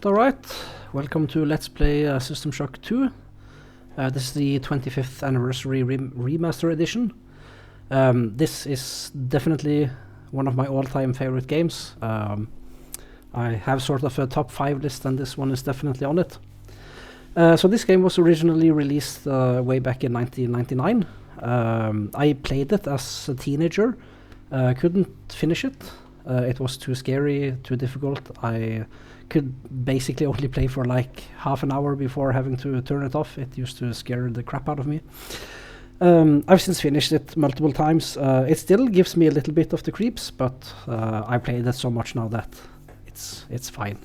Alright. Welcome to Let's Play System Shock 2. This is the 25th anniversary remaster edition. This is definitely one of my all-time favorite games. I have sort of a top 5 list and this one is definitely on it. So this game was originally released way back in 1999. I played it as a teenager, couldn't finish it. It was too scary, too difficult. I could basically only play for like half an hour before having to turn it off. It used to scare the crap out of me. I've since finished it multiple times. It still gives me a little bit of the creeps, but I played it so much now that it's fine.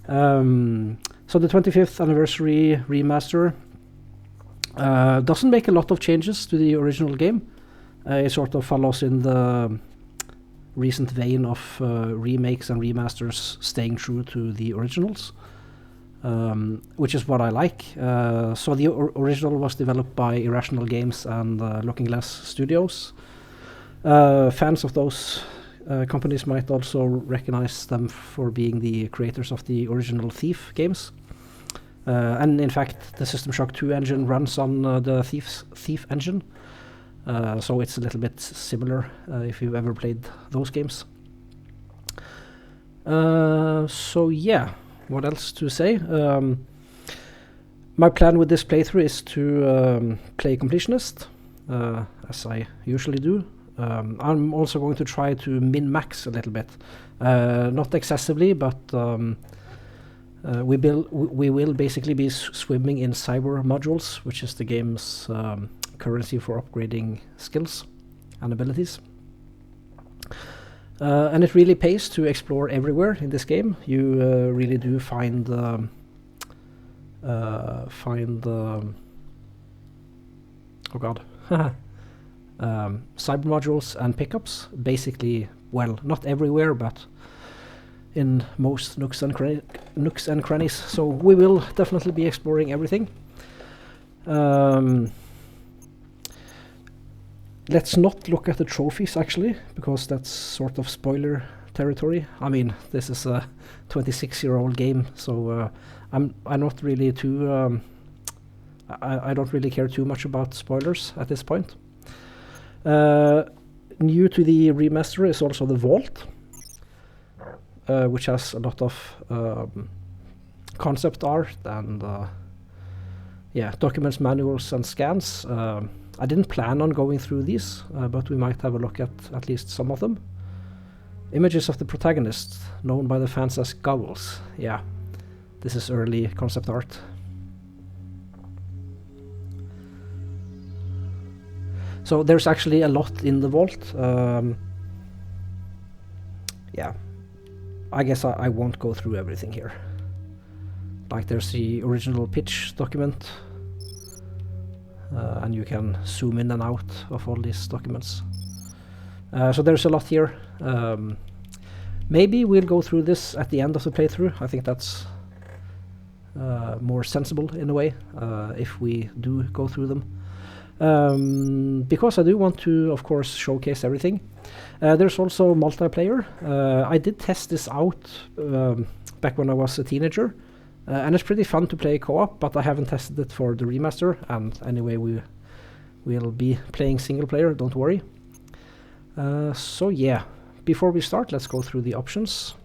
So the 25th anniversary remaster doesn't make a lot of changes to the original game. It sort of follows in the recent vein of remakes and remasters staying true to the originals, which is what I like. So the original was developed by Irrational Games and Looking Glass Studios. Fans of those companies might also recognize them for being the creators of the original Thief games. And in fact, the System Shock 2 engine runs on the Thief engine. So it's a little bit similar if you've ever played those games. So yeah, what else to say? My plan with this playthrough is to play completionist, as I usually do. I'm also going to try to min-max a little bit. Not excessively, but we will basically be swimming in cyber modules, which is the game's currency for upgrading skills and abilities. And it really pays to explore everywhere in this game. You really do find oh god cyber modules and pickups, basically, well, not everywhere, but in most nooks and crannies. So we will definitely be exploring everything. Let's not look at the trophies, actually, because that's sort of spoiler territory. I mean, this is a 26-year-old game, so I'm not really too I don't really care too much about spoilers at this point. New to the remaster is also the Vault, which has a lot of concept art and yeah, documents, manuals, and scans. I didn't plan on going through these, but we might have a look at least some of them. Images of the protagonist, known by the fans as Goggles. Yeah, this is early concept art. So there's actually a lot in the Vault. Yeah, I guess I won't go through everything here. Like, there's the original pitch document. And you can zoom in and out of all these documents. So there's a lot here. Maybe we'll go through this at the end of the playthrough. I think that's more sensible in a way, if we do go through them. Because I do want to, of course, showcase everything. There's also multiplayer. I did test this out back when I was a teenager. And it's pretty fun to play co-op, but I haven't tested it for the remaster, and anyway, we'll be playing single player, don't worry. So yeah, before we start, let's go through the options.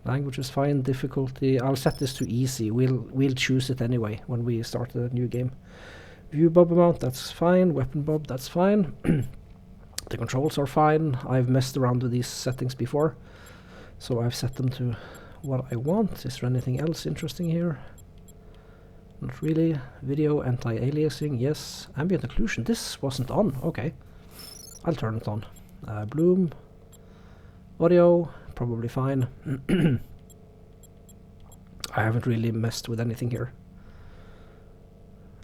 Language is fine, difficulty, I'll set this to easy, we'll choose it anyway when we start a new game. View bob amount, that's fine, weapon bob, that's fine. The controls are fine, I've messed around with these settings before, so I've set them to what I want. Is there anything else interesting here? Not really. Video anti-aliasing, yes. Ambient occlusion, this wasn't on. Okay, I'll turn it on. Bloom, audio, probably fine. I haven't really messed with anything here.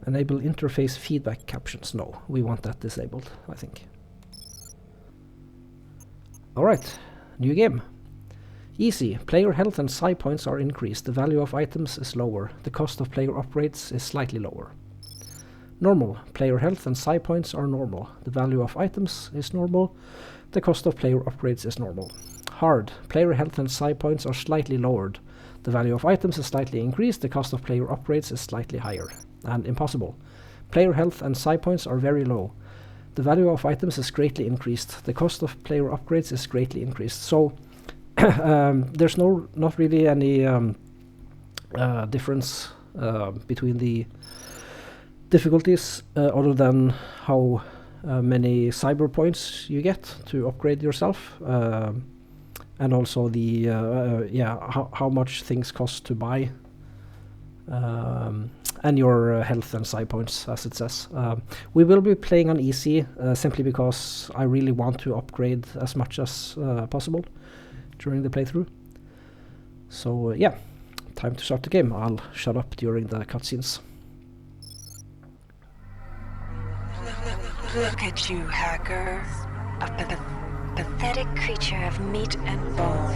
Enable interface feedback captions. No, we want that disabled, I think. Alright, new game. Easy. Player health and psi points are increased. The value of items is lower. The cost of player upgrades is slightly lower. Normal. Player health and psi points are normal. The value of items is normal. The cost of player upgrades is normal. Hard. Player health and psi points are slightly lowered. The value of items is slightly increased, the cost of player upgrades is slightly higher. And impossible. Player health and psi points are very low. The value of items is greatly increased. The cost of player upgrades is greatly increased. So there's not really any difference between the difficulties other than how many cyber points you get to upgrade yourself, and also the how much things cost to buy, and your health and psi points, as it says. We will be playing on easy simply because I really want to upgrade as much as possible during the playthrough. So yeah, time to start the game. I'll shut up during the cutscenes. Look at you, hacker. A pathetic creature of meat and bone,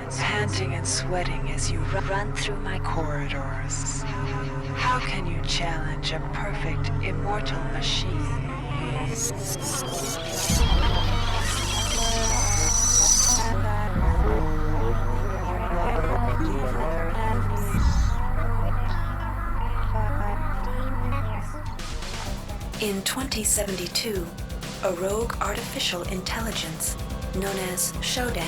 panting and sweating as you run through my corridors. How can you challenge a perfect, immortal machine? In 2072, a rogue artificial intelligence known as Shodan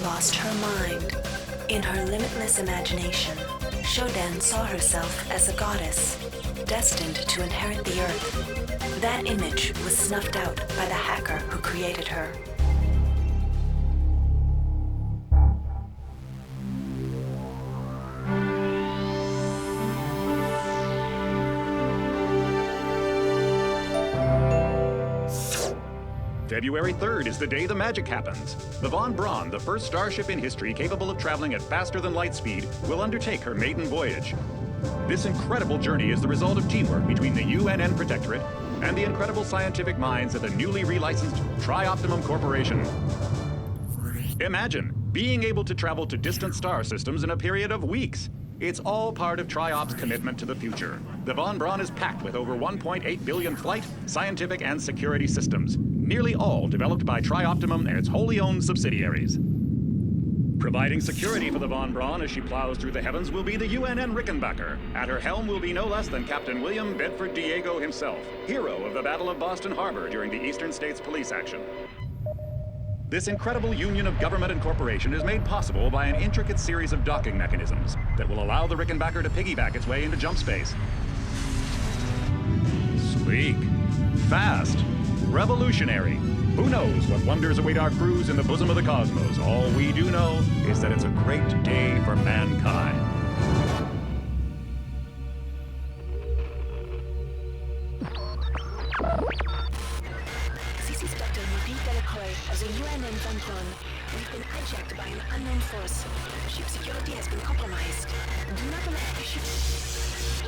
lost her mind. In her limitless imagination, Shodan saw herself as a goddess, destined to inherit the earth. That image was snuffed out by the hacker who created her. February 3rd is the day the magic happens. The Von Braun, the first starship in history capable of traveling at faster than light speed, will undertake her maiden voyage. This incredible journey is the result of teamwork between the UNN Protectorate and the incredible scientific minds at the newly relicensed Tri-Optimum Corporation. Imagine being able to travel to distant star systems in a period of weeks. It's all part of Tri-Op's commitment to the future. The Von Braun is packed with over 1.8 billion flight, scientific, and security systems, nearly all developed by Tri-Optimum and its wholly owned subsidiaries. Providing security for the Von Braun as she plows through the heavens will be the UNN Rickenbacker. At her helm will be no less than Captain William Bedford Diego himself, hero of the Battle of Boston Harbor during the Eastern States Police action. This incredible union of government and corporation is made possible by an intricate series of docking mechanisms that will allow the Rickenbacker to piggyback its way into jump space. Sleek, fast, revolutionary. Who knows what wonders await our crews in the bosom of the cosmos? All we do know is that it's a great day for mankind. As a UNN Von Braun, we've been hijacked by an unknown force. Ship security has been compromised. Do not allow the ship...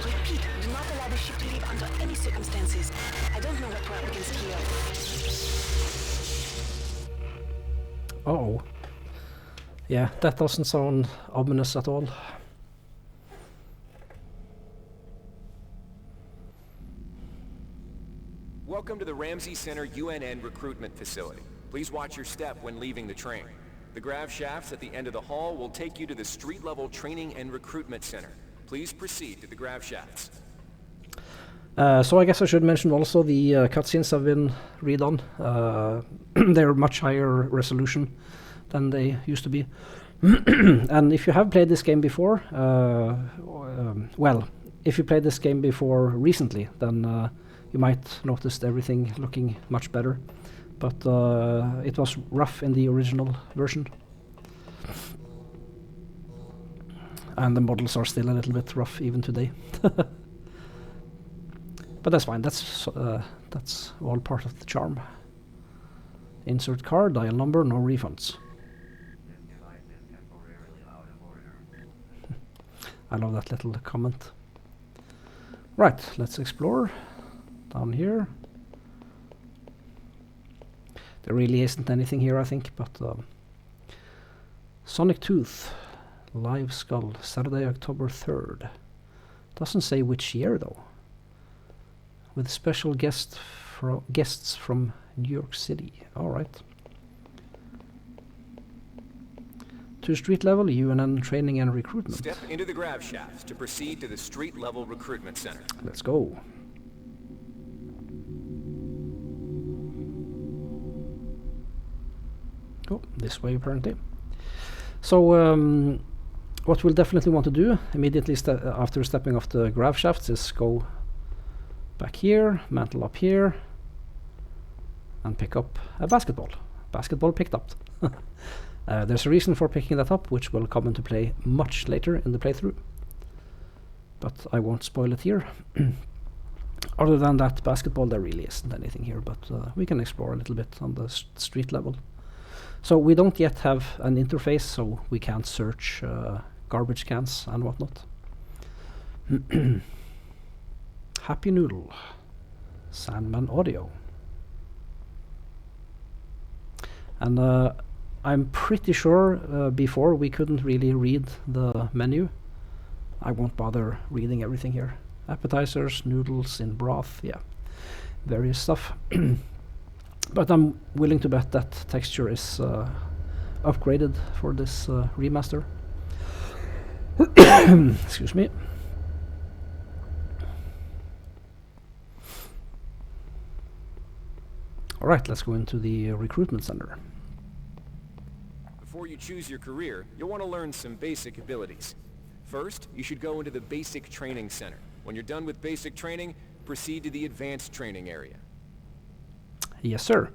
Repeat, do not allow the ship to leave under any circumstances. I don't know what we're up against here. Uh-oh. Yeah, that doesn't sound ominous at all. Welcome to the Ramsey Center UNN recruitment facility. Please watch your step when leaving the train. The grav shafts at the end of the hall will take you to the street-level training and recruitment center. Please proceed to the grav shafts. So I guess I should mention also the cutscenes have been redone. They're much higher resolution than they used to be. And if you have played this game before, well, if you played this game before recently, then you might notice everything looking much better. But it was rough in the original version. And the models are still a little bit rough even today. But that's fine, that's all part of the charm. Insert card, dial number, no refunds. I love that little comment. Right, let's explore. Down here. There really isn't anything here, I think, but Sonic Tooth, Live Skull, Saturday, October 3rd. Doesn't say which year, though. With special guests from New York City. All right. to street level, UNN training and recruitment. Step into the grav shafts to proceed to the street level recruitment center. Let's go. Oh, this way apparently. So what we'll definitely want to do immediately after stepping off the grav shafts is go back here, mantle up here, and pick up a basketball. Basketball picked up. There's a reason for picking that up, which will come into play much later in the playthrough. But I won't spoil it here. Other than that basketball, there really isn't anything here, but we can explore a little bit on the street level. So we don't yet have an interface, so we can't search garbage cans and whatnot. Happy Noodle. Sandman Audio. And I'm pretty sure before we couldn't really read the menu. I won't bother reading everything here. Appetizers, noodles in broth, yeah, various stuff. But I'm willing to bet that texture is upgraded for this remaster. Excuse me. Alright, let's go into the recruitment center. Before you choose your career, you'll want to learn some basic abilities. First, you should go into the basic training center. When you're done with basic training, proceed to the advanced training area. Yes, sir.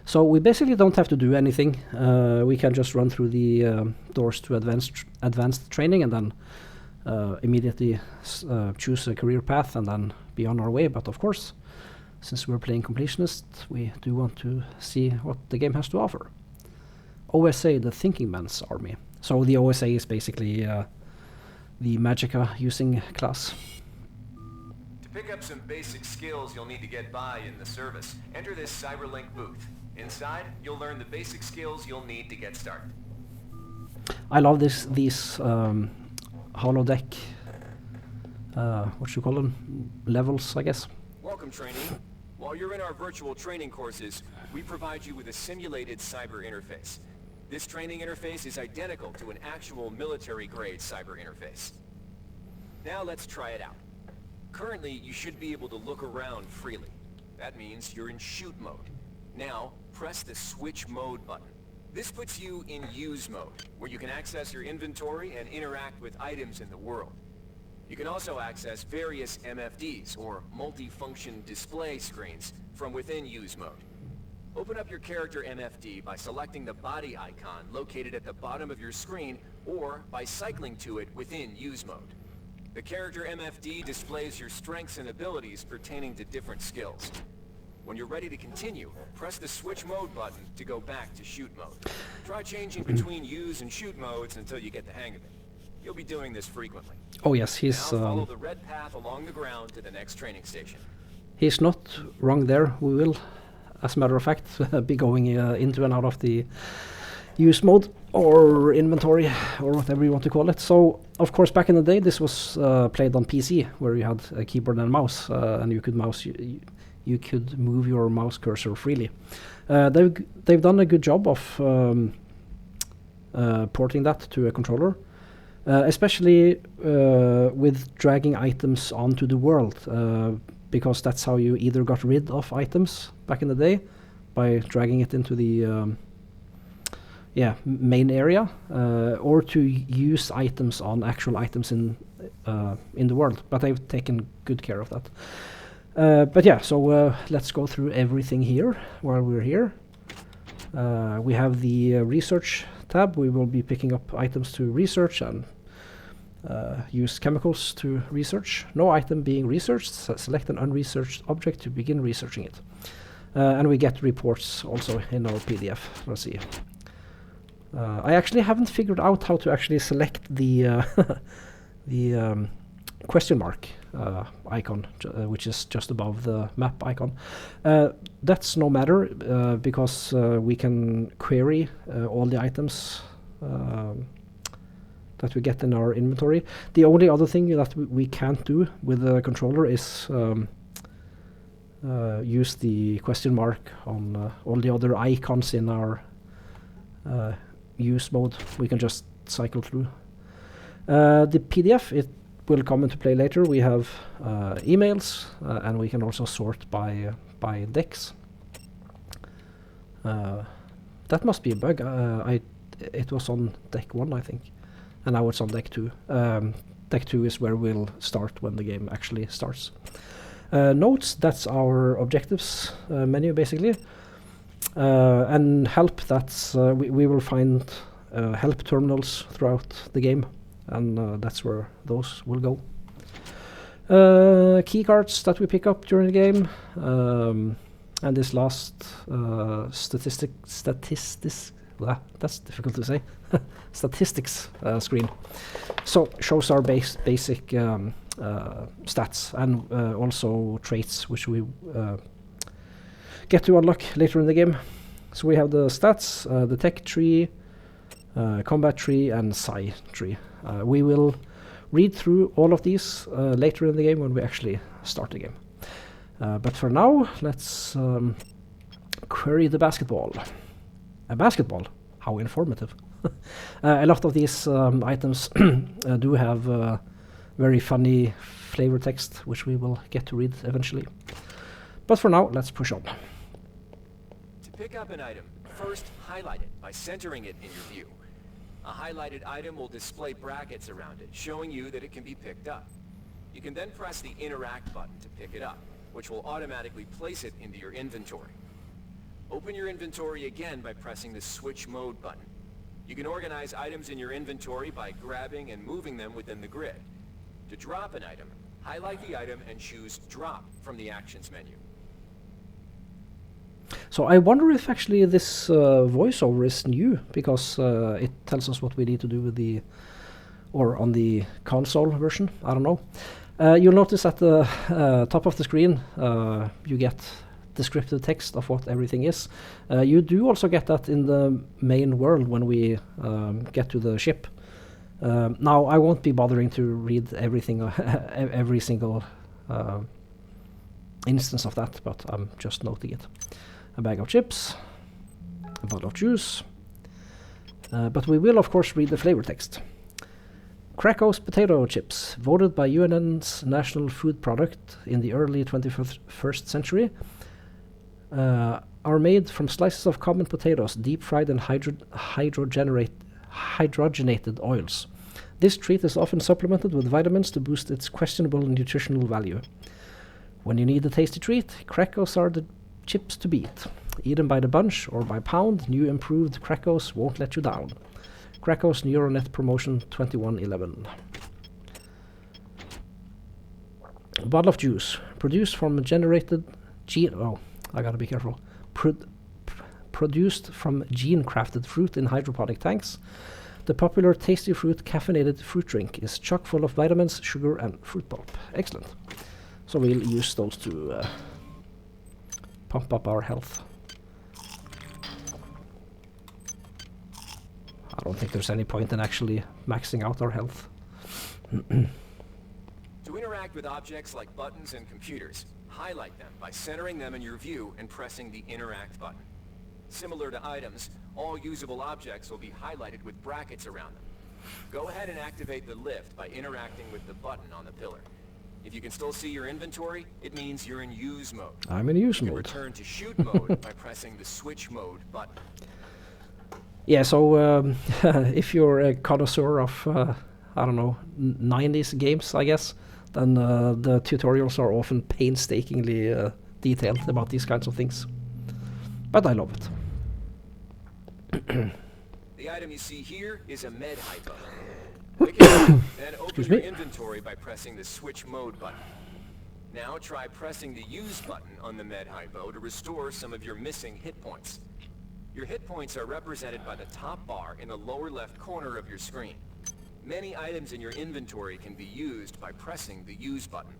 So we basically don't have to do anything. We can just run through the doors to advanced training and then immediately choose a career path and then be on our way. But of course, since we're playing completionist, we do want to see what the game has to offer. OSA, the Thinking Man's Army. So the OSA is basically the Magicka using class. To pick up some basic skills you'll need to get by in the service, enter this Cyberlink booth. Inside, you'll learn the basic skills you'll need to get started. I love these holodeck, what you call them, levels, I guess. Welcome, trainee. While you're in our virtual training courses, we provide you with a simulated cyber interface. This training interface is identical to an actual military-grade cyber interface. Now let's try it out. Currently, you should be able to look around freely. That means you're in shoot mode. Now, press the switch mode button. This puts you in use mode, where you can access your inventory and interact with items in the world. You can also access various MFDs, or multi-function display screens, from within use mode. Open up your character MFD by selecting the body icon located at the bottom of your screen, or by cycling to it within use mode. The character MFD displays your strengths and abilities pertaining to different skills. When you're ready to continue, press the switch mode button to go back to shoot mode. Try changing between use and shoot modes until you get the hang of it. You'll be doing this frequently. Oh yes, he's Now follow the red path along the ground to the next training station. he's not wrong there. We will, as a matter of fact, be going into and out of the use mode or inventory or whatever you want to call it. So, of course, back in the day, this was played on PC, where you had a keyboard and mouse, and you could you could move your mouse cursor freely. They've done a good job of porting that to a controller. Especially with dragging items onto the world, because that's how you either got rid of items back in the day, by dragging it into the main area, or to use items on actual items in the world. But they've taken good care of that. But yeah, so let's go through everything here while we're here. We have the research tab. We will be picking up items to research and use chemicals to research. No item being researched. Select an unresearched object to begin researching it. And we get reports also in our PDF. Let's see. I actually haven't figured out how to actually select the the question mark icon, which is just above the map icon. That's no matter, because we can query all the items that we get in our inventory. The only other thing that we can't do with the controller is use the question mark on all the other icons in our use mode. We can just cycle through. The PDF, it will come into play later. We have emails, and we can also sort by decks. That must be a bug. It was on deck 1, I think, and now it's on deck 2. Deck 2 is where we'll start when the game actually starts. Notes, that's our objectives menu, basically. And help, that's we will find help terminals throughout the game, and that's where those will go. Key cards that we pick up during the game, and this last statistics, that's difficult to say, statistics screen. So shows our basic stats, and also traits which we get to unlock later in the game. So we have the stats, the tech tree, combat tree, and psi tree. We will read through all of these later in the game when we actually start the game. But for now, let's query the basketball. A basketball? How informative. A lot of these items do have very funny flavor text, which we will get to read eventually. But for now, let's push on. To pick up an item, first highlight it by centering it in your view. A highlighted item will display brackets around it, showing you that it can be picked up. You can then press the Interact button to pick it up, which will automatically place it into your inventory. Open your inventory again by pressing the Switch Mode button. You can organize items in your inventory by grabbing and moving them within the grid. To drop an item, highlight the item and choose Drop from the Actions menu. So I wonder if actually this voiceover is new, because it tells us what we need to do with the, or on the console version, I don't know. You'll notice at the top of the screen you get descriptive text of what everything is. You do also get that in the main world when we get to the ship. Now I won't be bothering to read everything, every single instance of that, but I'm just noting it. A bag of chips, a bottle of juice, but we will of course read the flavor text. Krakows potato chips, voted by UNN's national food product in the early 21st century, are made from slices of common potatoes, deep fried in hydrogenated oils. This treat is often supplemented with vitamins to boost its questionable nutritional value. When you need a tasty treat, Krakows are the chips to beat. Eat them by the bunch or by pound, new improved Krakows won't let you down. Krakows Neuronet Promotion 2111. A bottle of juice, produced from generated gene... Oh, I gotta be careful. Produced from gene-crafted fruit in hydroponic tanks. The popular tasty fruit caffeinated fruit drink is chock full of vitamins, sugar, and fruit pulp. Excellent. So we'll use those to pump up our health. I don't think there's any point in actually maxing out our health. To interact with objects like buttons and computers, highlight them by centering them in your view and pressing the Interact button. Similar to items, all usable objects will be highlighted with brackets around them. Go ahead and activate the lift by interacting with the button on the pillar. If you can still see your inventory, it means you're in use mode. I'm in use mode. Return to shoot mode by pressing the Switch Mode button. Yeah, so if you're a connoisseur of, I don't know, 90s games, I guess, then the tutorials are often painstakingly detailed about these kinds of things. But I love it. The item you see here is a med hypo. Pick it up, then open your inventory by pressing the Switch Mode button. Now try pressing the Use button on the med hypo to restore some of your missing hit points. Your hit points are represented by the top bar in the lower left corner of your screen. Many items in your inventory can be used by pressing the Use button.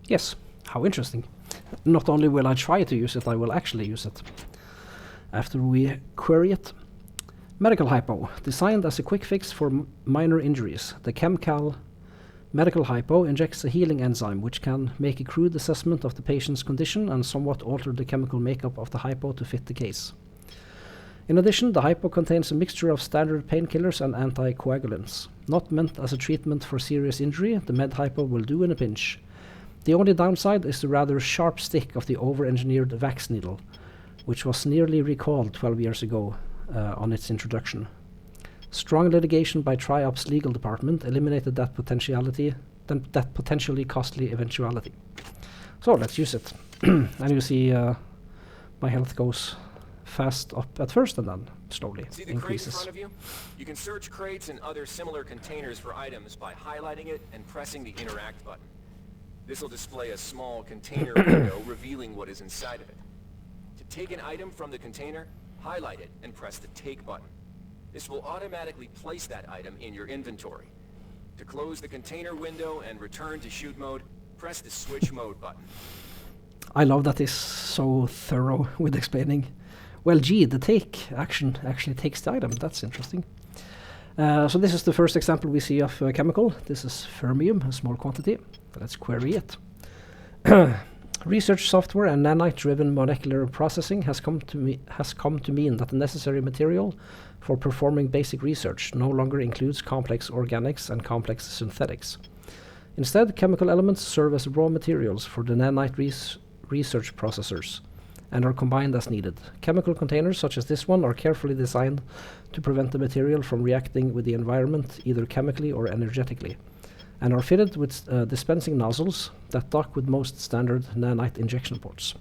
Yes, how interesting. Not only will I try to use it, I will actually use it. After we query it. Medical hypo, designed as a quick fix for minor injuries. The Chemcal Medical Hypo injects a healing enzyme which can make a crude assessment of the patient's condition and somewhat alter the chemical makeup of the hypo to fit the case. In addition, the hypo contains a mixture of standard painkillers and anticoagulants. Not meant as a treatment for serious injury, the med hypo will do in a pinch. The only downside is the rather sharp stick of the over-engineered wax needle, which was nearly recalled 12 years ago on its introduction. Strong litigation by Triop's legal department eliminated that potentially costly eventuality. So let's use it. And you see my health goes fast up at first and then slowly See the increases. crate in front of you? You can search crates and other similar containers for items by highlighting it and pressing the Interact button. This will display a small container window revealing what is inside of it. To take an item from the container, highlight it and press the Take button. This will automatically place that item in your inventory. To close the container window and return to shoot mode, press the Switch Mode button. I love that it's so thorough with explaining. Well, gee, the take action actually takes the item. That's interesting. So this is the first example we see of a chemical. This is fermium, a small quantity. Let's query it. Research software and nanite-driven molecular processing has come to mean that the necessary material for performing basic research no longer includes complex organics and complex synthetics. Instead, chemical elements serve as raw materials for the nanite research processors and are combined as needed. Chemical containers such as this one are carefully designed to prevent the material from reacting with the environment either chemically or energetically, and are fitted with dispensing nozzles that dock with most standard nanite injection ports.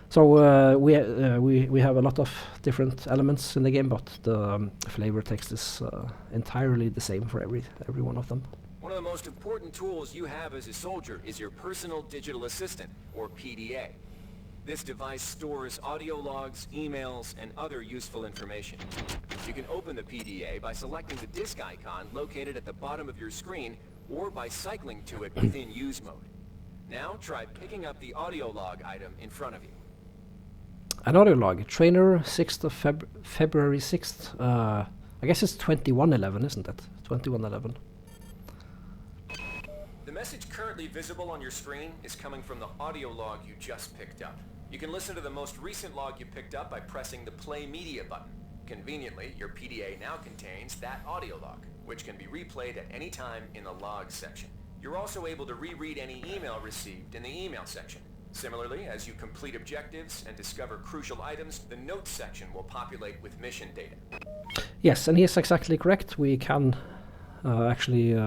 So we have a lot of different elements in the game, but the flavor text is entirely the same for every one of them. One of the most important tools you have as a soldier is your Personal Digital Assistant, or PDA. This device stores audio logs, emails, and other useful information. You can open the PDA by selecting the disk icon located at the bottom of your screen, or by cycling to it within use mode. Now try picking up the audio log item in front of you. An audio log, trainer 6th of February 6th. I guess it's 2111, isn't it? 2111. The message currently visible on your screen is coming from the audio log you just picked up. You can listen to the most recent log you picked up by pressing the Play Media button. Conveniently, your PDA now contains that audio log, which can be replayed at any time in the logs section. You're also able to reread any email received in the email section. Similarly, as you complete objectives and discover crucial items, the notes section will populate with mission data. Yes, and he is exactly correct. We can actually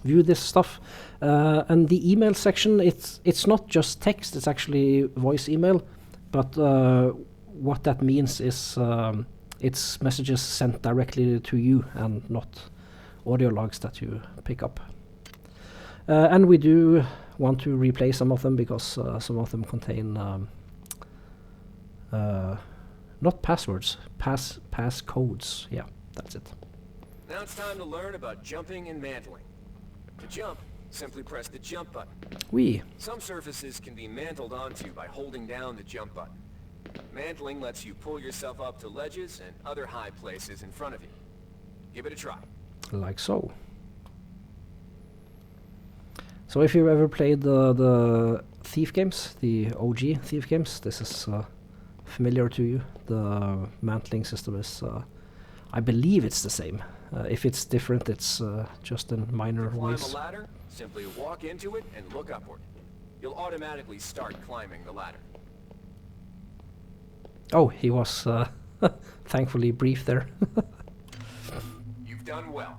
view this stuff. And the email section, it's not just text, it's actually voice email. But what that means is it's messages sent directly to you and not audio logs that you pick up. And we do want to replay some of them because some of them contain not passwords, pass codes. Yeah, that's it. Now it's time to learn about jumping and mantling. To jump, simply press the jump button. Some surfaces can be mantled onto by holding down the jump button. Mantling lets you pull yourself up to ledges and other high places in front of you. Give it a try. Like so. So if you've ever played the Thief games, the OG Thief games, this is familiar to you. The mantling system is, I believe it's the same. If it's different, it's just in minor ways. Climb a ladder, simply walk into it and look upward. You'll automatically start climbing the ladder. Oh, he was thankfully brief there. You've done well.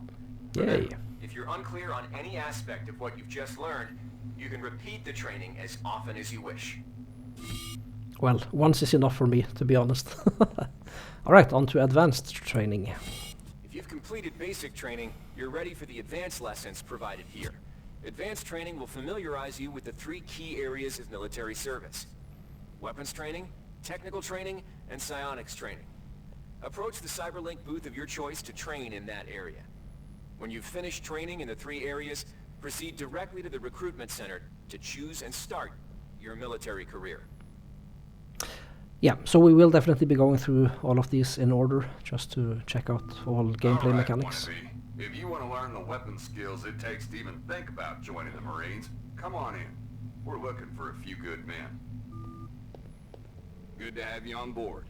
Yay. Remember, if you're unclear on any aspect of what you've just learned, you can repeat the training as often as you wish. Well, once is enough for me, to be honest. Alright, on to advanced training. If you've completed basic training, you're ready for the advanced lessons provided here. Advanced training will familiarize you with the 3 key areas of military service: weapons training, technical training, and psionics training. Approach the Cyberlink booth of your choice to train in that area. When you've finished training in the 3 areas, proceed directly to the Recruitment Center to choose and start your military career. Yeah, so we will definitely be going through all of these in order, just to check out all gameplay mechanics. If you want to learn the weapon skills it takes to even think about joining the Marines, come on in. We're looking for a few good men. Good to have you on board.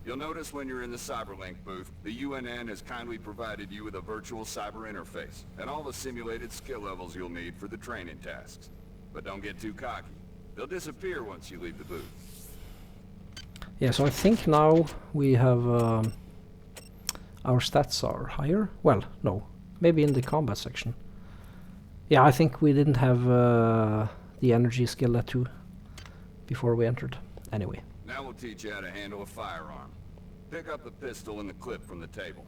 You'll notice when you're in the Cyberlink booth, the UNN has kindly provided you with a virtual cyber interface, and all the simulated skill levels you'll need for the training tasks. But don't get too cocky. They'll disappear once you leave the booth. Yeah, so I think now we have our stats are higher. Well, no, maybe in the combat section. Yeah, I think we didn't have the energy skill at 2 before we entered. Anyway. Now we'll teach you how to handle a firearm. Pick up the pistol and the clip from the table.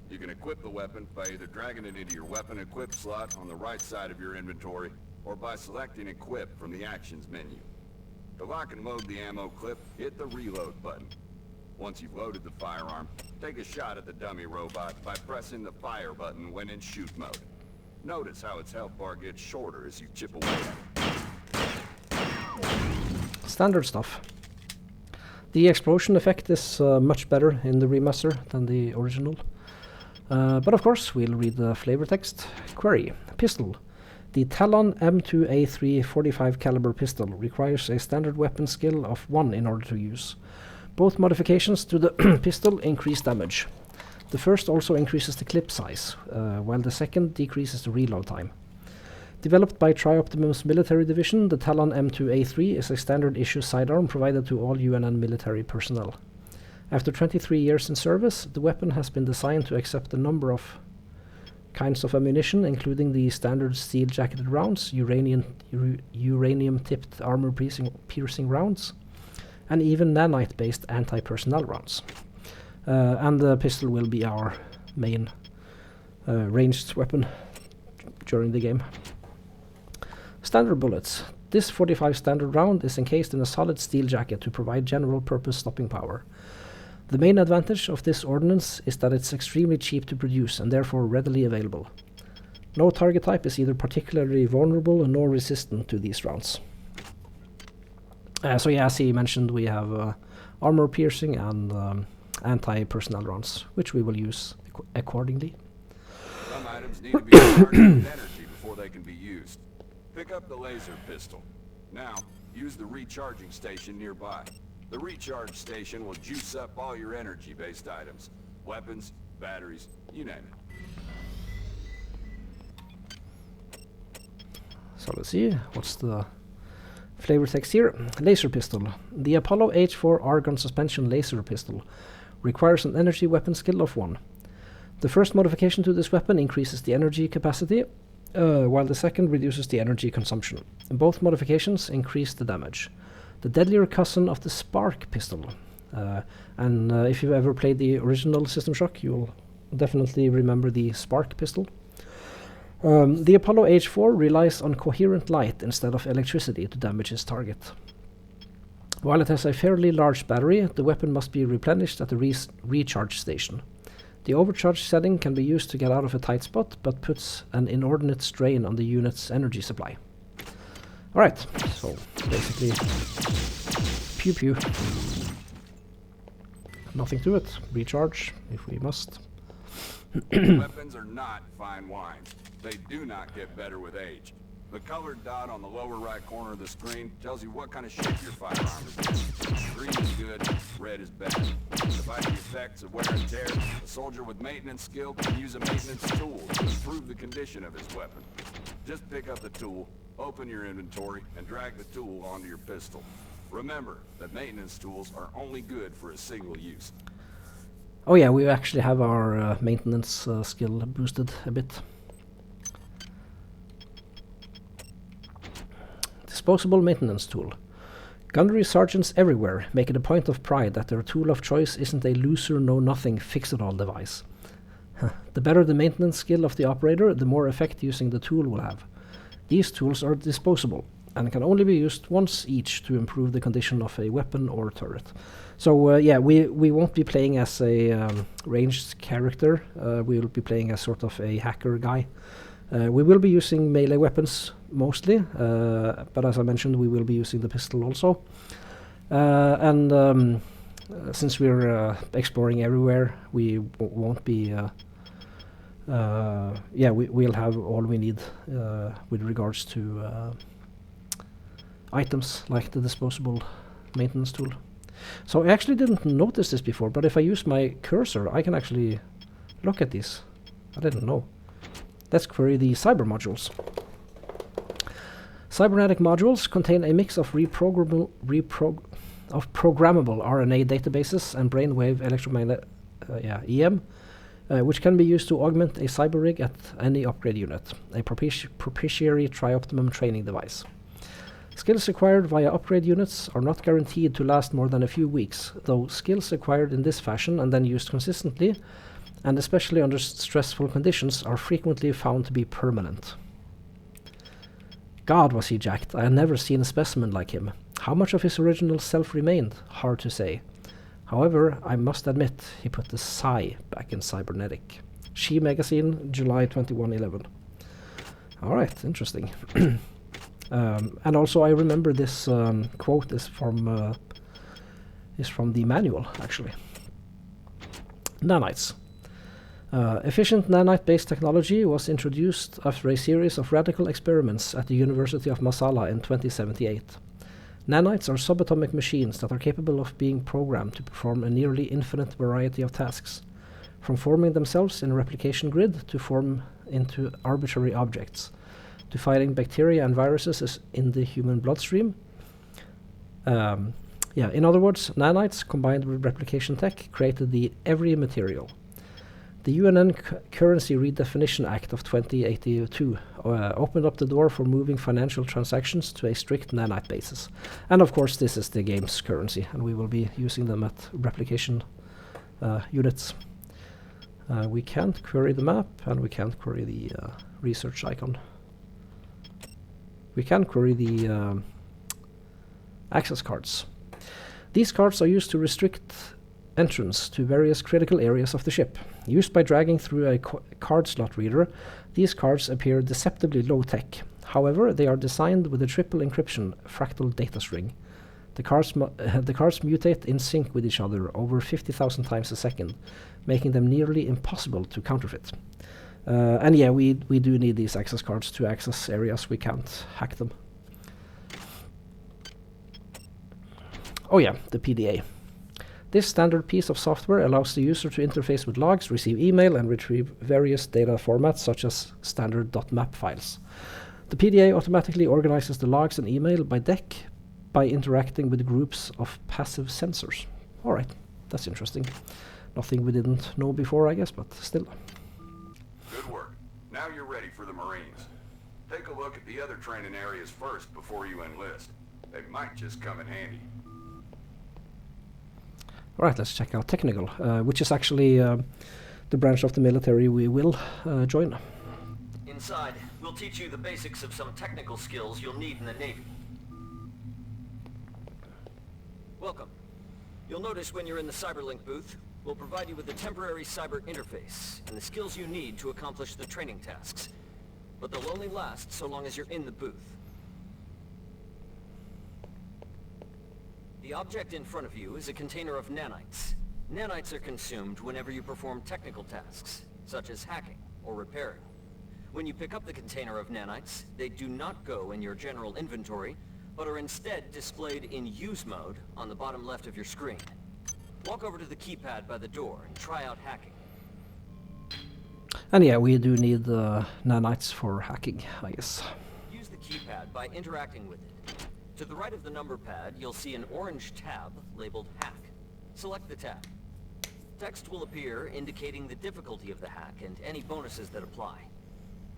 You can equip the weapon by either dragging it into your weapon equip slot on the right side of your inventory, or by selecting equip from the actions menu. To lock and load the ammo clip, hit the reload button. Once you've loaded the firearm, take a shot at the dummy robot by pressing the fire button when in shoot mode. Notice how its health bar gets shorter as you chip away at it. Standard stuff. The explosion effect is much better in the remaster than the original. But of course, we'll read the flavor text. Query. Pistol. The Talon M2A3 45 caliber pistol requires a standard weapon skill of 1 in order to use. Both modifications to the pistol increase damage. The first also increases the clip size, while the second decreases the reload time. Developed by Tri-Optimum's military division, the Talon M2A3 is a standard issue sidearm provided to all UNN military personnel. After 23 years in service, the weapon has been designed to accept a number of kinds of ammunition, including the standard steel-jacketed rounds, uranium-tipped armor-piercing rounds, and even nanite-based anti-personnel rounds. And the pistol will be our main ranged weapon during the game. Standard bullets. This 45 standard round is encased in a solid steel jacket to provide general purpose stopping power. The main advantage of this ordnance is that it's extremely cheap to produce and therefore readily available. No target type is either particularly vulnerable nor resistant to these rounds. So yeah, as he mentioned, we have armor piercing and anti-personnel rounds, which we will use accordingly. Some items need to be charged with energy before they can be used. Pick up the laser pistol. Now, use the recharging station nearby. The recharge station will juice up all your energy-based items. Weapons, batteries, you name it. So let's see, what's the flavor text here? Laser pistol. The Apollo H4 argon suspension laser pistol requires an energy weapon skill of 1. The first modification to this weapon increases the energy capacity, while the second reduces the energy consumption. Both modifications increase the damage. The deadlier cousin of the Spark pistol. And if you've ever played the original System Shock, you'll definitely remember the Spark pistol. The Apollo H4 relies on coherent light instead of electricity to damage its target. While it has a fairly large battery, the weapon must be replenished at the recharge station. The overcharge setting can be used to get out of a tight spot, but puts an inordinate strain on the unit's energy supply. Alright, so basically pew pew. Nothing to it. Recharge if we must. Weapons are not fine wines. They do not get better with age. The colored dot on the lower right corner of the screen tells you what kind of shape your firearm is in. Green is good, red is bad. To fight the effects of wear and tear, a soldier with maintenance skill can use a maintenance tool to improve the condition of his weapon. Just pick up the tool, open your inventory, and drag the tool onto your pistol. Remember that maintenance tools are only good for a single use. Oh yeah, we actually have our maintenance skill boosted a bit. Disposable maintenance tool. Gunnery sergeants everywhere make it a point of pride that their tool of choice isn't a loser know-nothing fix-it-all device. The better the maintenance skill of the operator, the more effect using the tool will have. These tools are disposable and can only be used once each to improve the condition of a weapon or turret. So yeah, we won't be playing as a ranged character. We will be playing as sort of a hacker guy. We will be using melee weapons mostly, but as I mentioned, we will be using the pistol also. And since we're exploring everywhere, we won't be... yeah, we'll have all we need with regards to items like the disposable maintenance tool. So I actually didn't notice this before, but if I use my cursor, I can actually look at these. I didn't know. Let's query the cyber modules. Cybernetic modules contain a mix of programmable RNA databases and brainwave electromagnetic EM, which can be used to augment a cyber rig at any upgrade unit, a propitiatory tri-optimum training device. Skills acquired via upgrade units are not guaranteed to last more than a few weeks, though skills acquired in this fashion and then used consistently, and especially under stressful conditions, are frequently found to be permanent. God, was he jacked. I had never seen a specimen like him. How much of his original self remained? Hard to say. However, I must admit, he put the Psi back in cybernetic. She Magazine, July 2111. Alright, interesting. And also I remember this quote is from the manual, actually. Nanites. Efficient nanite-based technology was introduced after a series of radical experiments at the University of Masala in 2078. Nanites are subatomic machines that are capable of being programmed to perform a nearly infinite variety of tasks, from forming themselves in a replication grid to form into arbitrary objects, to fighting bacteria and viruses in the human bloodstream. In other words, nanites combined with replication tech created the every material. The UNN Currency Redefinition Act of 2082 opened up the door for moving financial transactions to a strict nanite basis. And of course this is the game's currency, and we will be using them at replication units. We can't query the map, and we can't query the research icon. We can query the access cards. These cards are used to restrict entrance to various critical areas of the ship. Used by dragging through a card slot reader, these cards appear deceptively low-tech. However, they are designed with a triple encryption fractal data string. The cards mutate in sync with each other over 50,000 times a second, making them nearly impossible to counterfeit. And yeah, we do need these access cards to access areas. We can't hack them. Oh yeah, the PDA. This standard piece of software allows the user to interface with logs, receive email, and retrieve various data formats such as standard .map files. The PDA automatically organizes the logs and email by deck by interacting with groups of passive sensors. Alright, that's interesting. Nothing we didn't know before, I guess, but still. Good work. Now you're ready for the Marines. Take a look at the other training areas first before you enlist. They might just come in handy. Alright, let's check out technical, which is actually the branch of the military we will join. Inside, we'll teach you the basics of some technical skills you'll need in the Navy. Welcome. You'll notice when you're in the Cyberlink booth, we'll provide you with a temporary cyber interface and the skills you need to accomplish the training tasks. But they'll only last so long as you're in the booth. The object in front of you is a container of nanites. Nanites are consumed whenever you perform technical tasks, such as hacking or repairing. When you pick up the container of nanites, they do not go in your general inventory, but are instead displayed in use mode on the bottom left of your screen. Walk over to the keypad by the door and try out hacking. And yeah, we do need nanites for hacking, I guess. Use the keypad by interacting with it. To the right of the number pad, you'll see an orange tab labeled Hack. Select the tab. Text will appear indicating the difficulty of the hack and any bonuses that apply.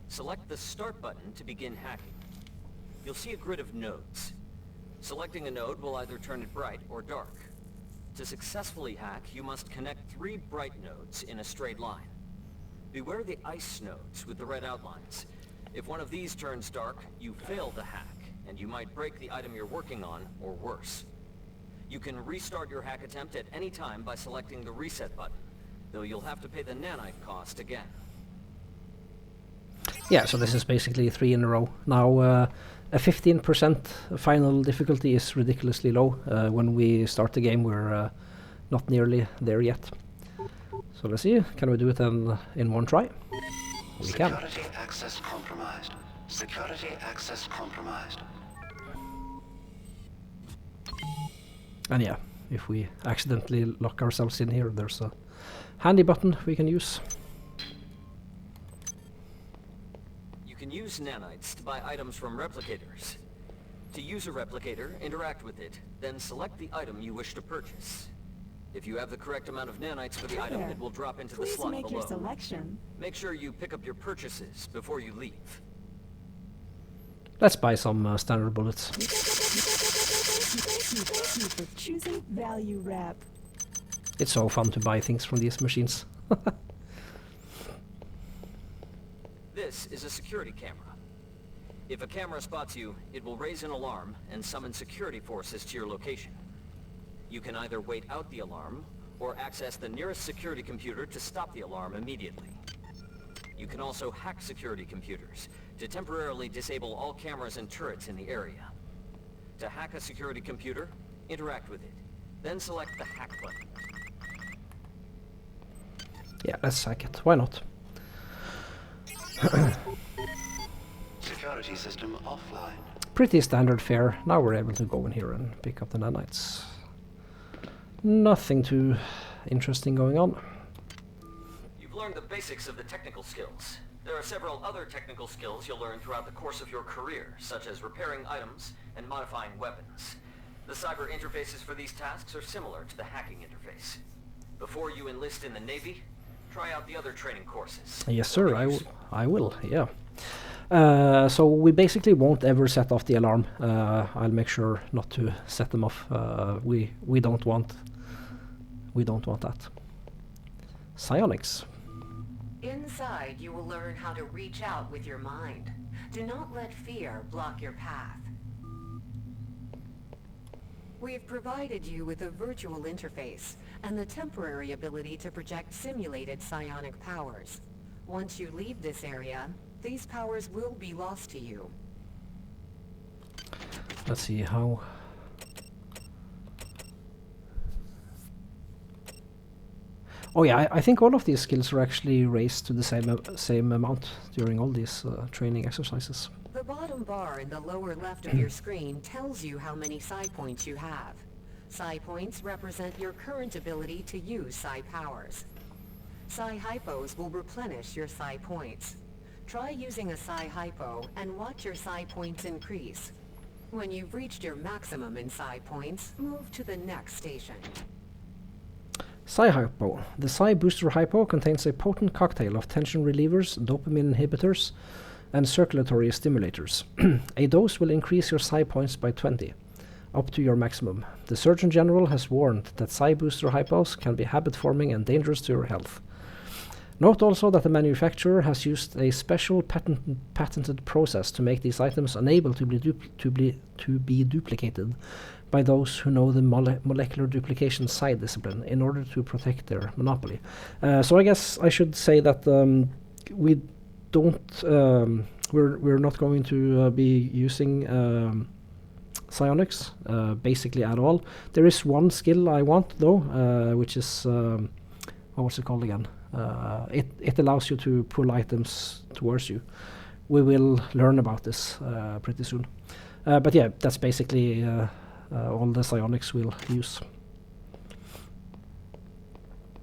Select the Start button to begin hacking. You'll see a grid of nodes. Selecting a node will either turn it bright or dark. To successfully hack, you must connect 3 bright nodes in a straight line. Beware the ice nodes with the red outlines. If one of these turns dark, you fail the hack, and you might break the item you're working on, or worse. You can restart your hack attempt at any time by selecting the Reset button, though you'll have to pay the nanite cost again. Yeah, so this is basically 3 in a row. Now, a 15% final difficulty is ridiculously low. When we start the game, we're not nearly there yet. So let's see, can we do it in one try? We can. Security access compromised. Security access compromised. And yeah, if we accidentally lock ourselves in here, there's a handy button we can use. You can use nanites to buy items from replicators. To use a replicator, interact with it, then select the item you wish to purchase. If you have the correct amount of nanites for the item, it will drop into the slot below. Please make your selection. Make sure you pick up your purchases before you leave. Let's buy some standard bullets. Thank you for choosing Value Wrap. It's so fun to buy things from these machines. This is a security camera. If a camera spots you, it will raise an alarm and summon security forces to your location. You can either wait out the alarm, or access the nearest security computer to stop the alarm immediately. You can also hack security computers to temporarily disable all cameras and turrets in the area. To hack a security computer, interact with it, then select the hack button. Yeah, let's hack it. Why not? Security system offline. Pretty standard fare. Now we're able to go in here and pick up the nanites. Nothing too interesting going on. You've learned the basics of the technical skills. There are several other technical skills you'll learn throughout the course of your career, such as repairing items and modifying weapons. The cyber interfaces for these tasks are similar to the hacking interface. Before you enlist in the Navy, try out the other training courses. Yes, sir, I will, yeah. So we basically won't ever set off the alarm. I'll make sure not to set them off. We don't want that. Psionics. Inside, you will learn how to reach out with your mind. Do not let fear block your path. We've provided you with a virtual interface and the temporary ability to project simulated psionic powers. Once you leave this area, these powers will be lost to you. Let's see how... Oh yeah, I think all of these skills are actually raised to the same amount during all these training exercises. The bottom bar in the lower left of your screen tells you how many psi points you have. Psi points represent your current ability to use psi powers. Psi hypos will replenish your psi points. Try using a psi hypo and watch your psi points increase. When you've reached your maximum in psi points, move to the next station. Psi Hypo. The Psi Booster Hypo contains a potent cocktail of tension relievers, dopamine inhibitors, and circulatory stimulators. A dose will increase your Psi points by 20, up to your maximum. The Surgeon General has warned that Psi Booster Hypos can be habit-forming and dangerous to your health. Note also that the manufacturer has used a special patented process to make these items unable to be duplicated by those who know the molecular duplication psi discipline in order to protect their monopoly. So I guess I should say that we don't, we're not going to be using psionics basically at all. There is one skill I want though, which is what's it called again? It allows you to pull items towards you. We will learn about this pretty soon. But yeah, that's basically all the psionics we'll use.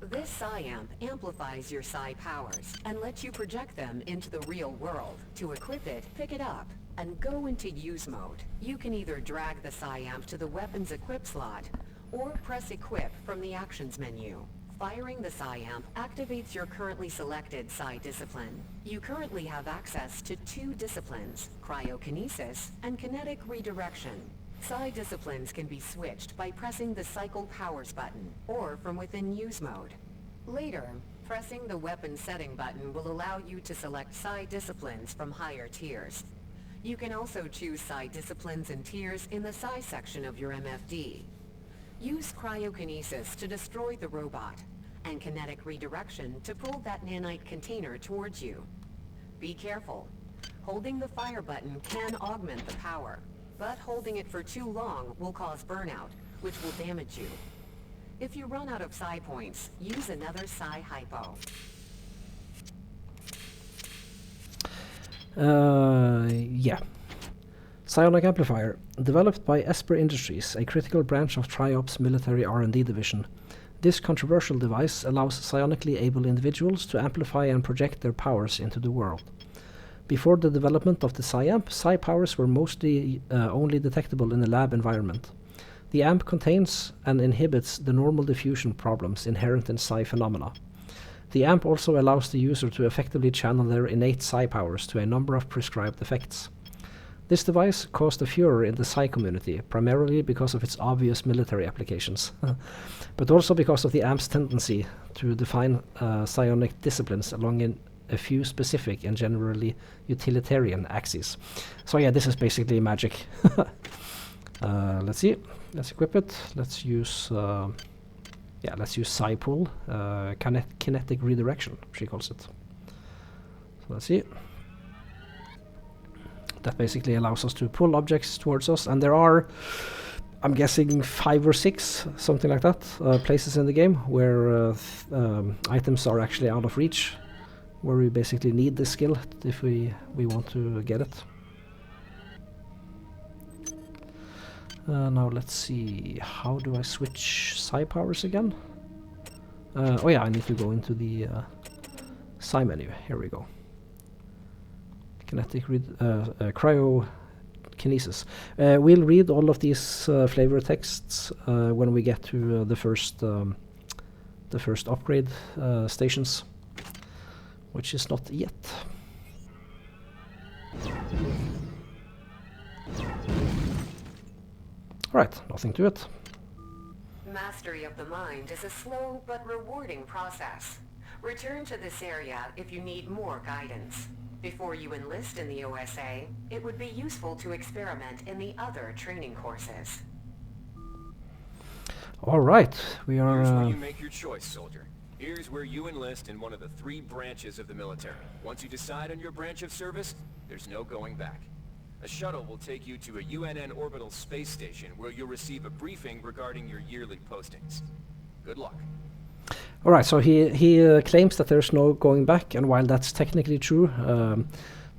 This psi-amp amplifies your psi powers and lets you project them into the real world. To equip it, pick it up and go into use mode. You can either drag the psi-amp to the weapons equip slot or press equip from the actions menu. Firing the psi-amp activates your currently selected psi discipline. You currently have access to 2 disciplines, cryokinesis and kinetic redirection. Psi disciplines can be switched by pressing the Cycle Powers button, or from within use mode. Later, pressing the weapon setting button will allow you to select Psi disciplines from higher tiers. You can also choose Psi disciplines and tiers in the Psi section of your MFD. Use cryokinesis to destroy the robot, and kinetic redirection to pull that nanite container towards you. Be careful. Holding the fire button can augment the power, but holding it for too long will cause burnout, which will damage you. If you run out of psi points, use another psi hypo. Yeah. Psionic Amplifier, developed by Esper Industries, a critical branch of Triop's military R&D division. This controversial device allows psionically able individuals to amplify and project their powers into the world. Before the development of the Psi-Amp, Psi powers were mostly only detectable in a lab environment. The amp contains and inhibits the normal diffusion problems inherent in Psi phenomena. The amp also allows the user to effectively channel their innate Psi powers to a number of prescribed effects. This device caused a furor in the Psi community, primarily because of its obvious military applications, but also because of the amp's tendency to define psionic disciplines along a few specific and generally utilitarian axes. So yeah, this is basically magic. Let's see. Let's equip it. Let's use Psi pull, kinetic redirection, she calls it. So let's see. That basically allows us to pull objects towards us, and there are, I'm guessing, 5 or 6, something like that, places in the game where items are actually out of reach, where we basically need this skill if we want to get it. Now let's see, how do I switch Psi powers again? Oh yeah, I need to go into the Psi menu. Here we go. Kinetic cryokinesis. We'll read all of these flavor texts when we get to the first upgrade stations, which is not yet. Alright, nothing to it. Mastery of the mind is a slow but rewarding process. Return to this area if you need more guidance. Before you enlist in the OSA, it would be useful to experiment in the other training courses. Alright, we are... Here's where you make your choice, soldier. Here's where you enlist in one of the 3 branches of the military. Once you decide on your branch of service, there's no going back. A shuttle will take you to a UNN orbital space station where you'll receive a briefing regarding your yearly postings. Good luck. Alright, so he claims that there's no going back, and while that's technically true,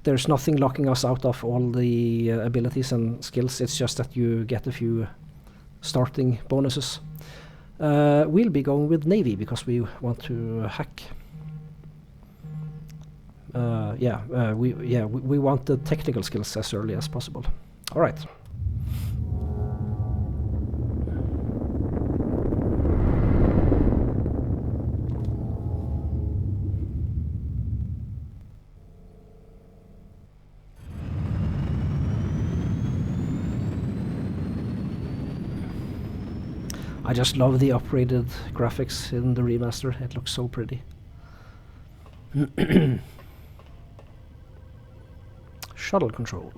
there's nothing locking us out of all the abilities and skills. It's just that you get a few starting bonuses. We'll be going with Navy because we want to hack. We want the technical skills as early as possible. Alright. I just love the upgraded graphics in the remaster. It looks so pretty. Shuttle control.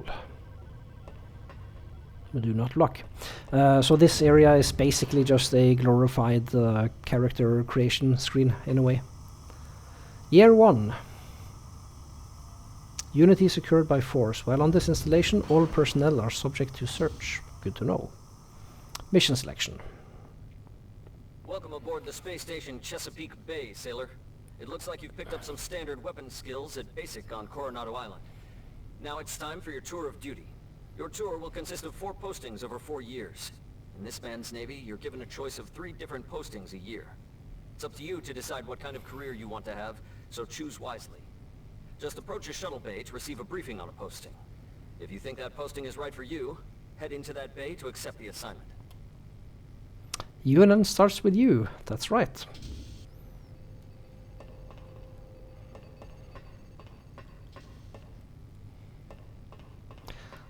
We do not lock. So this area is basically just a glorified character creation screen in a way. Year 1. Unity secured by force. While on this installation, all personnel are subject to search. Good to know. Mission selection. Welcome aboard the space station Chesapeake Bay, sailor. It looks like you've picked up some standard weapon skills at basic on Coronado Island. Now it's time for your tour of duty. Your tour will consist of 4 postings over 4 years. In this man's Navy, you're given a choice of 3 different postings a year. It's up to you to decide what kind of career you want to have, so choose wisely. Just approach a shuttle bay to receive a briefing on a posting. If you think that posting is right for you, head into that bay to accept the assignment. UNN starts with you. That's right.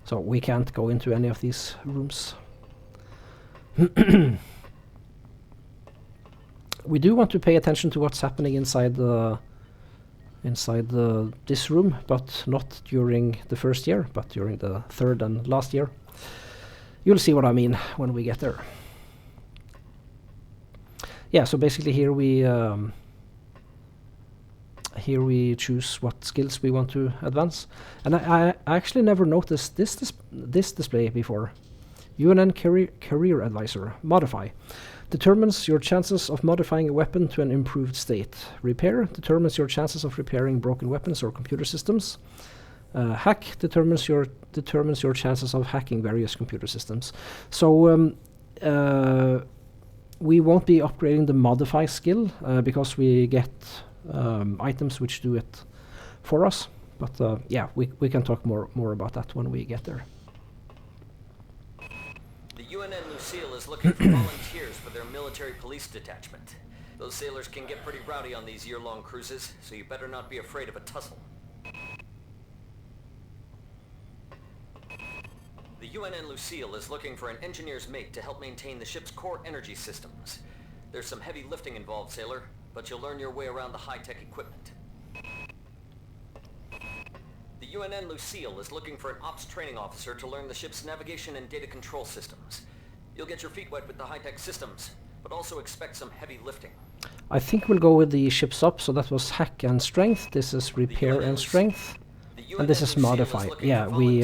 So we can't go into any of these rooms. We do want to pay attention to what's happening inside this room, but not during the first year, but during the 3rd and last year. You'll see what I mean when we get there. Yeah, so basically here we choose what skills we want to advance, and I actually never noticed this display before. UNN Career Advisor. Modify. Determines your chances of modifying a weapon to an improved state. Repair. Determines your chances of repairing broken weapons or computer systems. Hack. Determines your determines your chances of hacking various computer systems. So we won't be upgrading the modify skill because we get items which do it for us. But yeah, we can talk more about that when we get there. The UNN Lucille is looking for volunteers for their military police detachment. Those sailors can get pretty rowdy on these year-long cruises, so you better not be afraid of a tussle. The UNN Lucille is looking for an engineer's mate to help maintain the ship's core energy systems. There's some heavy lifting involved, sailor, but you'll learn your way around the high-tech equipment. The UNN Lucille is looking for an ops training officer to learn the ship's navigation and data control systems. You'll get your feet wet with the high-tech systems, but also expect some heavy lifting. I think we'll go with the ships up, so that was hack and strength. This is repair and strength. And this is modify. Yeah, we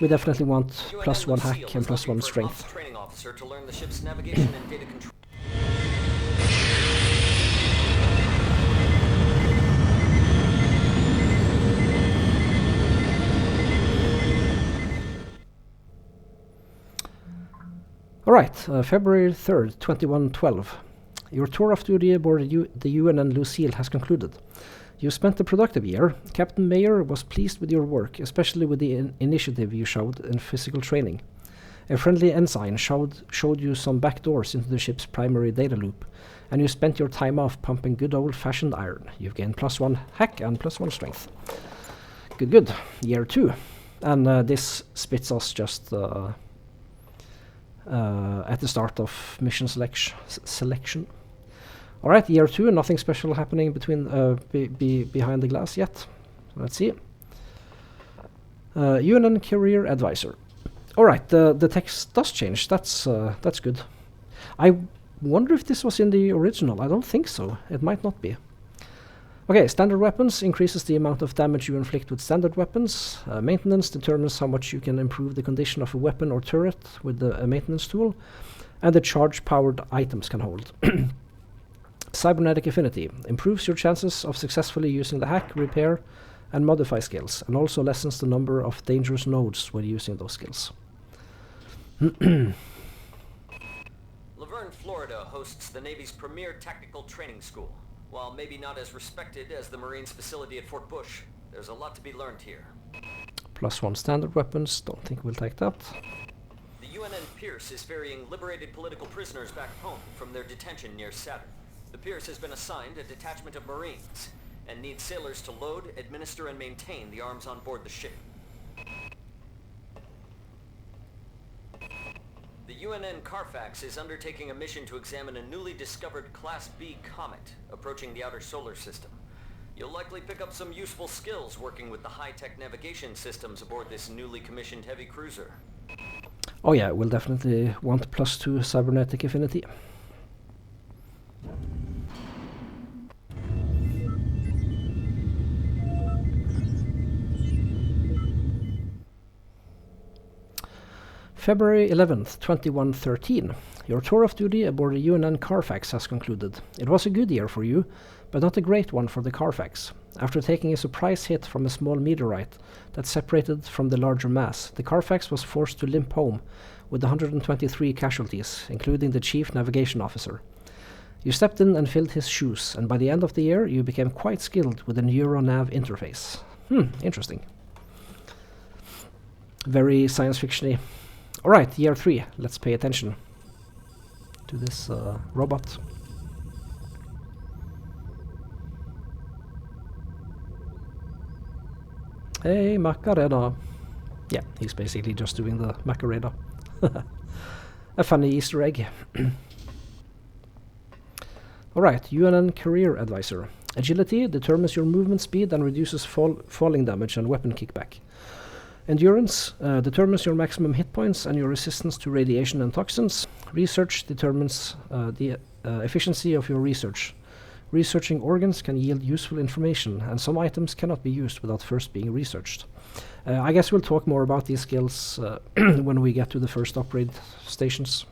definitely want +1 hack and +1 strength. Training officer to learn the ship's navigation and data control. Alright, February 3rd, 2112. Your tour of duty aboard the UNN Lucille has concluded. You spent a productive year. Captain Mayer was pleased with your work, especially with the initiative you showed in physical training. A friendly ensign showed you some back doors into the ship's primary data loop, and you spent your time off pumping good old-fashioned iron. You've gained +1 hack and +1 strength. Good. Year 2. And this spits us just at the start of mission selection. Alright, year 2, nothing special happening between behind the glass yet. Let's see. UNN Career Advisor. Alright, the text does change. That's good. I wonder if this was in the original. I don't think so. It might not be. Okay, standard weapons increases the amount of damage you inflict with standard weapons. Maintenance determines how much you can improve the condition of a weapon or turret with a maintenance tool. And the charge-powered items can hold. Cybernetic Affinity improves your chances of successfully using the hack, repair, and modify skills, and also lessens the number of dangerous nodes when using those skills. Laverne, Florida hosts the Navy's premier tactical training school. While maybe not as respected as the Marines facility at Fort Bush, there's a lot to be learned here. +1 standard weapons, don't think we'll take that. The UNN Pierce is ferrying liberated political prisoners back home from their detention near Saturn. The Pierce has been assigned a detachment of Marines and needs sailors to load, administer, and maintain the arms on board the ship. The UNN Carfax is undertaking a mission to examine a newly discovered Class B comet approaching the outer solar system. You'll likely pick up some useful skills working with the high-tech navigation systems aboard this newly commissioned heavy cruiser. Oh yeah, we'll definitely want +2 cybernetic affinity. February 11th, 2113. Your tour of duty aboard the UNN Carfax has concluded. It was a good year for you, but not a great one for the Carfax. After taking a surprise hit from a small meteorite that separated from the larger mass, the Carfax was forced to limp home with 123 casualties, including the chief navigation officer. You stepped in and filled his shoes, and by the end of the year you became quite skilled with the NeuroNav interface. Interesting. Very science fiction-y. Alright, year 3. Let's pay attention to this robot. Hey, Macarena. Yeah, he's basically just doing the Macarena. A funny Easter egg. Alright, UNN Career Advisor. Agility determines your movement speed and reduces falling damage and weapon kickback. Endurance determines your maximum hit points and your resistance to radiation and toxins. Research determines the efficiency of your research. Researching organs can yield useful information, and some items cannot be used without first being researched. I guess we'll talk more about these skills when we get to the first upgrade stations.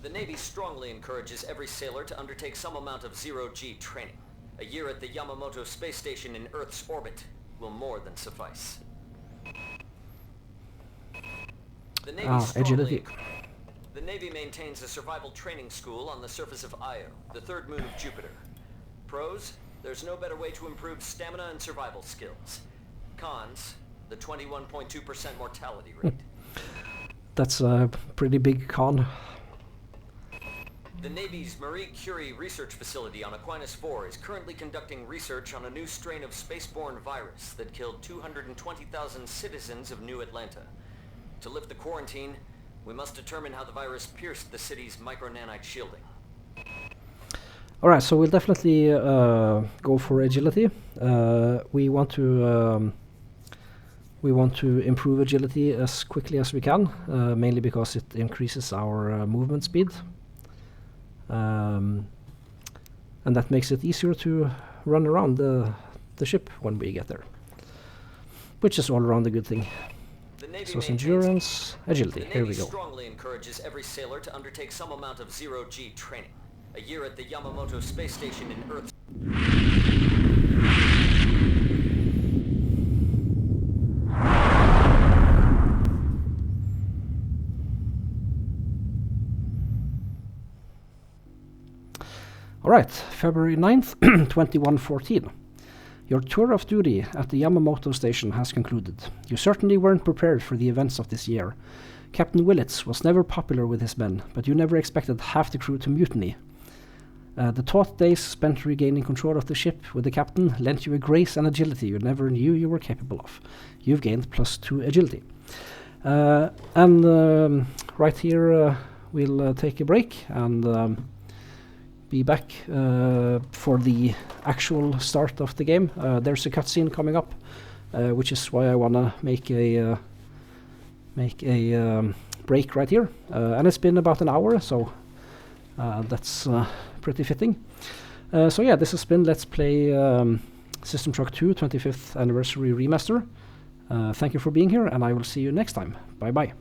The Navy strongly encourages every sailor to undertake some amount of zero-G training. A year at the Yamamoto space station in Earth's orbit will more than suffice. The Navy agility. The Navy maintains a survival training school on the surface of Io, the third moon of Jupiter. Pros, there's no better way to improve stamina and survival skills. Cons, the 21.2% mortality rate. That's a pretty big con. The Navy's Marie Curie research facility on Aquinas 4 is currently conducting research on a new strain of spaceborne virus that killed 220,000 citizens of New Atlanta. To lift the quarantine, we must determine how the virus pierced the city's micronanite shielding. Alright, so we'll definitely go for agility. We want to improve agility as quickly as we can, mainly because it increases our movement speed. And that makes it easier to run around the ship when we get there, which is all around a good thing. So it's endurance, agility, here we go. Strongly encourages every sailor to undertake some amount of zero-G training. A year at the Yamamoto space station in Earth. Alright, February 9th, 2114. Your tour of duty at the Yamamoto station has concluded. You certainly weren't prepared for the events of this year. Captain Willits was never popular with his men, but you never expected half the crew to mutiny. The taut days spent regaining control of the ship with the captain lent you a grace and agility you never knew you were capable of. You've gained +2 agility. And right here we'll take a break and be back for the actual start of the game. There's a cutscene coming up, which is why I wanna make a break right here. And it's been about an hour, so that's pretty fitting. So yeah, this has been Let's Play System Shock 2 25th Anniversary Remaster. Thank you for being here, and I will see you next time. Bye bye.